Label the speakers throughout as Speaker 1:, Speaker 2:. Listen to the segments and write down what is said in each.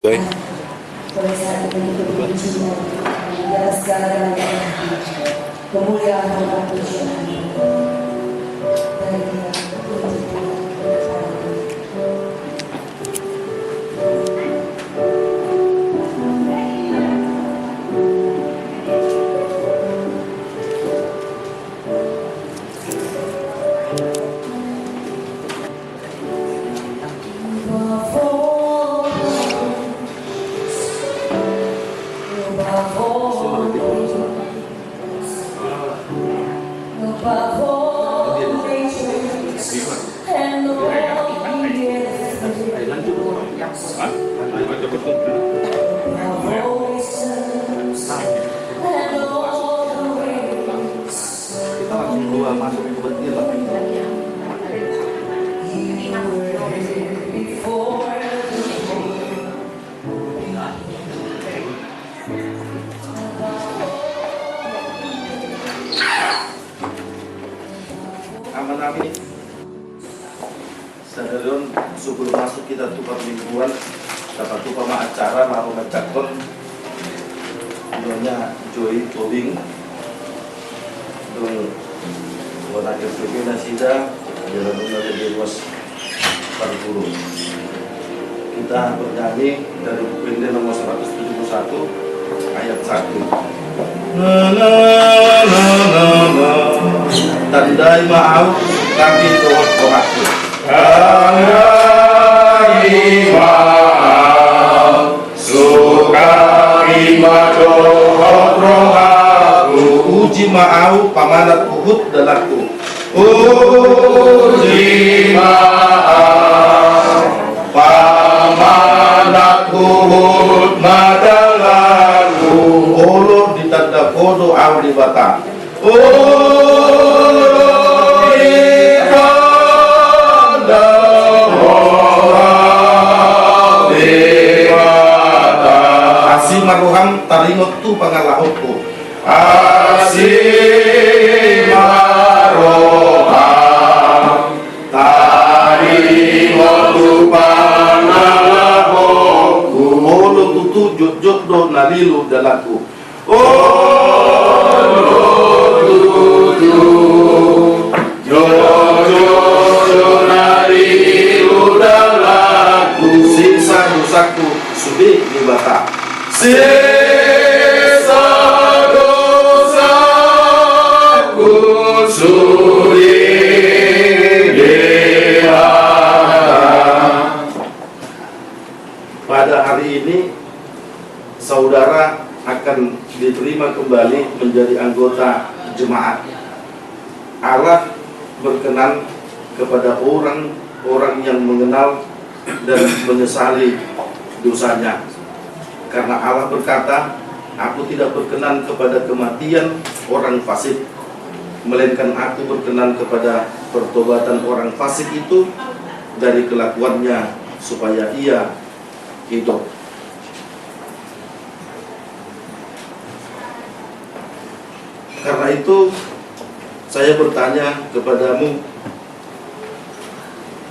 Speaker 1: Baik.
Speaker 2: Pada saat itu berbincang di atas segala-galanya kemuliaan dan kepujian dari Dia
Speaker 1: Kita langsung keluar masuk ke betil lah. Amin. Sadarun sebelum masuk kita tukar mingguan dapat tupa acara lalu ngecakon namanya Joy Tobing dong kota RPP Nasida jalan dari Dewas Parpuru. Kita bernyanyi dari buku nomor 171 ayat 1. Tandai maaf kami doaku.
Speaker 3: Tandai maaf sukacita doaku.
Speaker 1: Uji maaf pamanat uhud dalaku.
Speaker 3: Uji maaf pamanat uhud madalaku.
Speaker 1: Olo ditanda kodo awli bata. Maruham taringot tu pangalahku.
Speaker 3: Asimaroham taringot tu pangalahku.
Speaker 1: Olo tutu jod do nalilu dalaku.
Speaker 3: Olo tutu jod nalilu dalaku.
Speaker 1: Sisa dosaku subi di bata.
Speaker 3: Sisa dosaku sudi dihadap.
Speaker 1: Pada hari ini saudara akan diterima kembali menjadi anggota jemaat. Allah berkenan kepada orang-orang yang mengenal dan menyesali dosanya. Karena Allah berkata, aku tidak berkenan kepada kematian orang fasik, melainkan aku berkenan kepada pertobatan orang fasik itu dari kelakuannya supaya ia hidup. Karena itu saya bertanya kepadamu,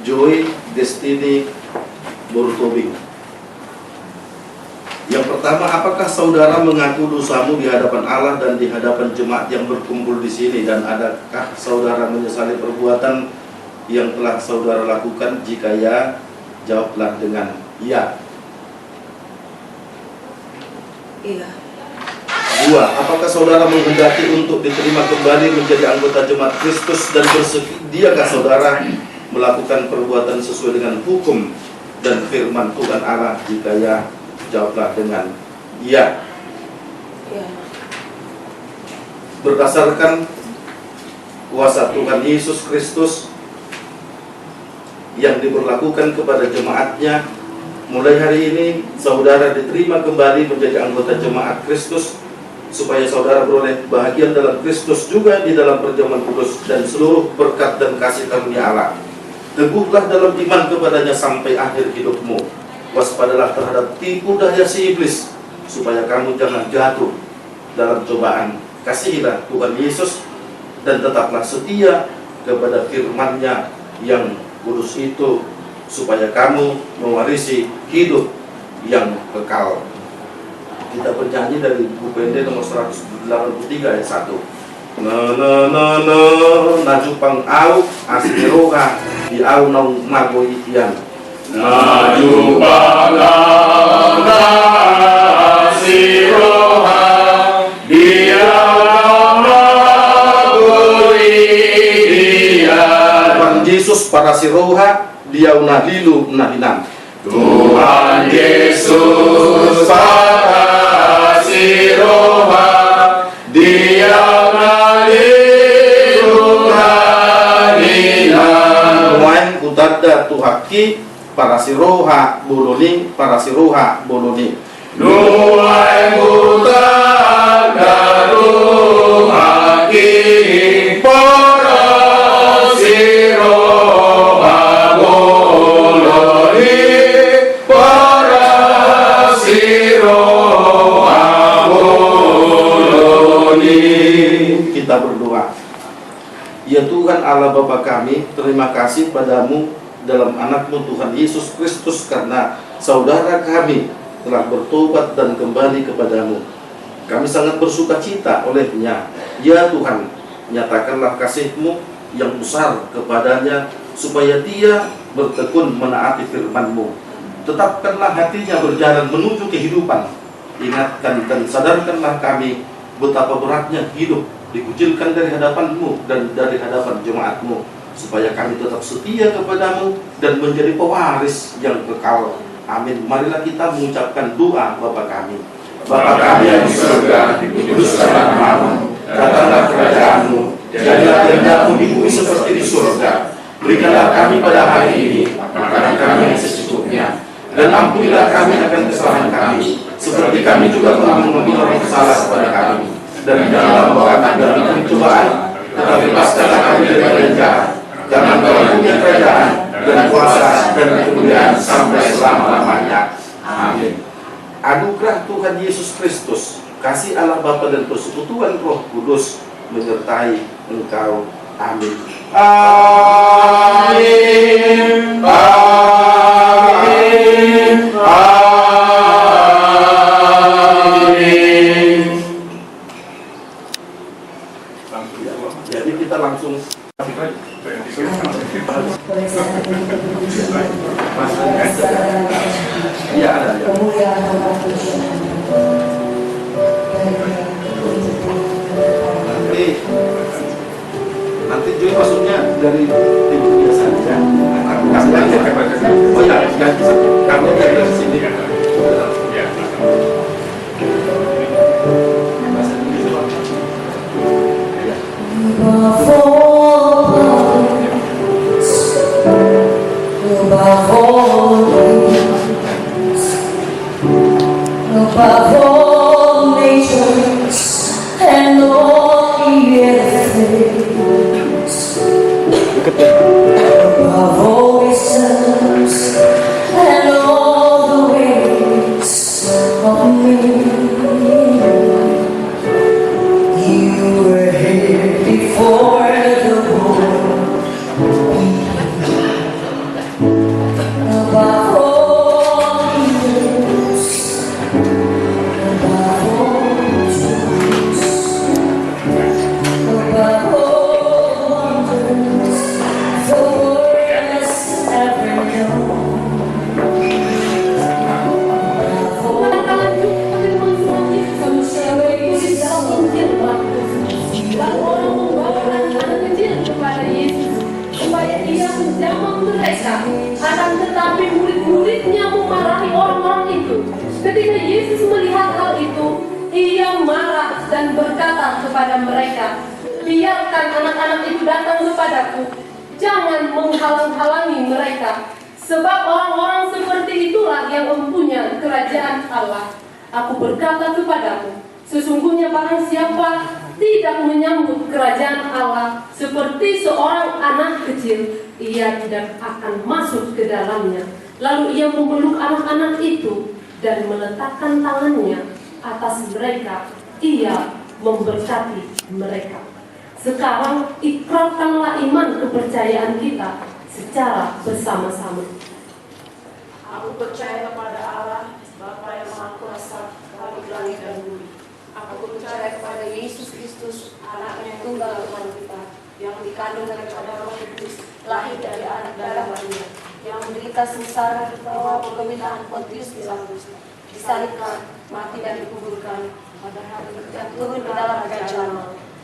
Speaker 1: Joy Destiny Borutobing. Yang pertama, apakah saudara mengaku dosamu di hadapan Allah dan di hadapan jemaat yang berkumpul di sini? Dan adakah saudara menyesali perbuatan yang telah saudara lakukan? Jika ya, jawablah dengan ya.
Speaker 2: Iya.
Speaker 1: Dua, apakah saudara menghendaki untuk diterima kembali menjadi anggota jemaat Kristus dan bersediakah saudara melakukan perbuatan sesuai dengan hukum dan firman Tuhan Allah? Jika ya, jawablah dengan ya.
Speaker 2: Iya.
Speaker 1: Berdasarkan kuasa Tuhan Yesus Kristus yang diberlakukan kepada jemaatnya, mulai hari ini saudara diterima kembali menjadi anggota jemaat Kristus, supaya saudara beroleh bahagian dalam Kristus juga di dalam perjamuan kudus dan seluruh berkat dan kasih karunia Allah. Teguhlah dalam iman kepadanya sampai akhir hidupmu. Waspadalah terhadap tipu daya si iblis, supaya kamu jangan jatuh dalam cobaan. Kasihilah Tuhan Yesus dan tetaplah setia kepada firman-Nya yang kudus itu, supaya kamu mewarisi hidup yang kekal. Kita bernyanyi dari buku Pende nomor 183 ayat 1. Najupang au asiroha di au nong mago itian.
Speaker 3: Najupang asiroha di au mago itian.
Speaker 1: Tuhan Yesus para siroha diau nadilu nadinan.
Speaker 3: Tuhan Yesus para siroha Dia nadilu nadinan.
Speaker 1: Nuain utadda tuhaki para siroha boloni para siroha boloni.
Speaker 3: Nuai utadda tuhaki para siroha boloni.
Speaker 1: Kita berdoa. Ya Tuhan Allah Bapa kami, terima kasih padamu dalam anakmu Tuhan Yesus Kristus, karena saudara kami telah bertobat dan kembali kepadamu. Kami sangat bersuka cita olehnya. Ya Tuhan, nyatakanlah kasih-Mu yang besar kepadanya, supaya dia bertekun menaati firman-Mu. Tetapkanlah hatinya berjalan menuju kehidupan. Ingatkan dan sadarkanlah kami betapa beratnya hidup dikucilkan dari hadapan-Mu dan dari hadapan jemaat-Mu, supaya kami tetap setia kepadamu dan menjadi pewaris yang kekal. Amin. Marilah kita mengucapkan doa Bapa kami.
Speaker 3: Bapa kami yang di surga, dikuduskanlah namamu, datanglah kerajaan-Mu, jadilah kehendak-Mu di bumi seperti di surga. Berikanlah kami pada hari ini makanan kami yang secukupnya, dan ampunilah kami akan kesalahan kami, seperti kami juga telah mengampuni orang bersalah kepada kami. Dan janganlah membawa kami dalam pencobaan, tetapi lepaskanlah kami dari jahat. Jangan kau punya kerajaan dan kuasa dan kemuliaan sampai selama-lamanya. Amin.
Speaker 1: Anugerah Tuhan Yesus Kristus, kasih Allah Bapa dan persekutuan Roh Kudus menyertai engkau. Amin.
Speaker 3: Amin. Amin. Amin.
Speaker 1: Jadi kita langsung ya ada ya. Nanti Joy masuknya dari tim biasa aja. Kasih aja. Oh ya, kamu dari sini.
Speaker 2: Above all nations and all the earth things, above all wisdoms and all the ways of men. You were here before the world began. Above all years, above all truths, above all wonders the world has ever known.
Speaker 4: Lalu orang membawa anak-anak kecil kepada Yesus supaya ia menjamah mereka. Akan tetapi murid-muridnya memarahi orang-orang itu. Ketika Yesus melihat hal itu, ia marah dan berkata kepada mereka, biarkan anak-anak itu datang kepadaku, jangan menghalang-halangi mereka, sebab orang-orang seperti itulah yang mempunyai kerajaan Allah. Aku berkata kepadamu, sesungguhnya barang siapa tidak menyambut kerajaan Allah seperti seorang anak kecil, ia tidak akan masuk ke dalamnya. Lalu ia memeluk anak-anak itu dan meletakkan tangannya atas mereka. Ia memberkati mereka. Sekarang ikrarkanlah iman kepercayaan kita secara bersama-sama.
Speaker 5: Aku percaya kepada Allah, Aku percaya kepada Yesus Kristus, anak yang tunggal Tuhan kita, yang dikandung daripada Roh Kudus, lahir dari anak darah Maria, yang menderita sengsara di bawah pemerintahan Pontius Pilatus, disalibkan, mati dan dikuburkan, pada hari ketiga turun ke dalam kerajaan.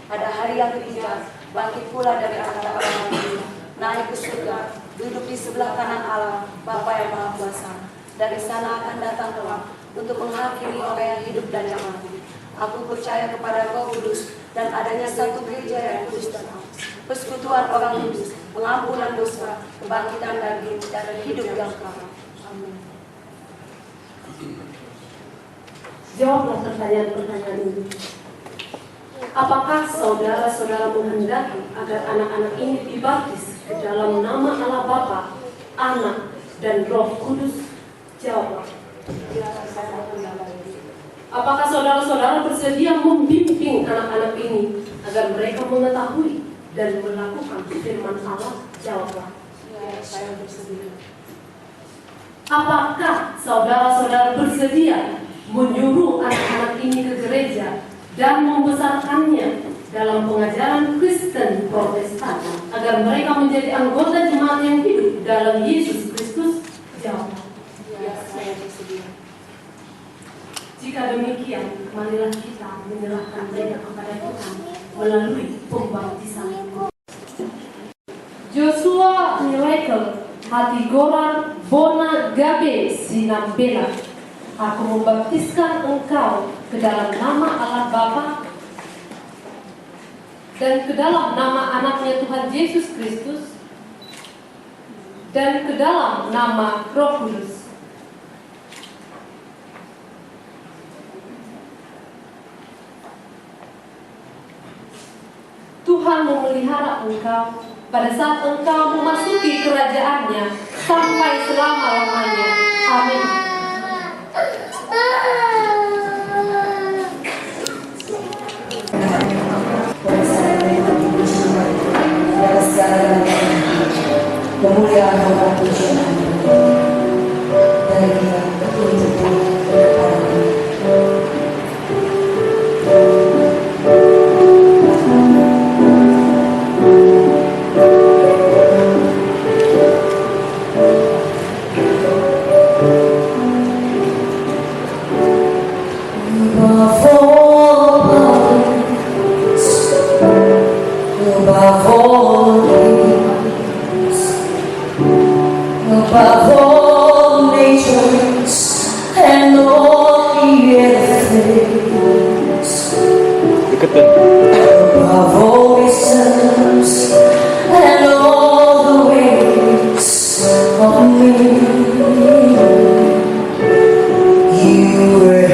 Speaker 5: Pada hari yang ketiga, bangkit pula dari antara orang mati, naik ke surga, duduk di sebelah kanan Allah, Bapa yang Maha Kuasa. Dari sana akan datang kelak untuk menghakimi orang yang hidup dan yang mati. Aku percaya kepada Roh Kudus dan adanya satu gereja yang kudus dan halus, persekutuan orang kudus, pengampunan dosa, kebangkitan daging, dan hidup yang kekal. Amin.
Speaker 4: Jawablah pertanyaan-pertanyaan ini. Apakah saudara-saudara menghendaki agar anak-anak ini dibaptis ke dalam nama Allah Bapa, Anak, dan Roh Kudus? Jawablah. Apakah saudara-saudara bersedia membimbing anak-anak ini agar mereka mengetahui dan melakukan firman Allah? Jawablah.
Speaker 5: Ya, saya bersedia.
Speaker 4: Apakah saudara-saudara bersedia menyuruh anak-anak ini ke gereja dan membesarkannya dalam pengajaran Kristen Protestan agar mereka menjadi anggota jemaat yang hidup dalam Yesus Kristus? Jawab.
Speaker 5: Ya, saya bersedia.
Speaker 4: Jika demikian, marilah kita menyerahkan mereka kepada Tuhan melalui pembaptisan. Joshua Miracle Hatigoran Bona Gabe Sinambela, aku membaptiskan engkau ke dalam nama Allah Bapa dan ke dalam nama anaknya Tuhan Yesus Kristus dan ke dalam nama Roh Kudus. Tuhan memelihara engkau pada saat engkau memasuki kerajaannya sampai selama-lamanya. Amin.
Speaker 2: Kemuliaan Allah pujian dari kita betul-betul kepadamu. Above all nations and all the earth things, above all wisdoms and all the ways of me, you were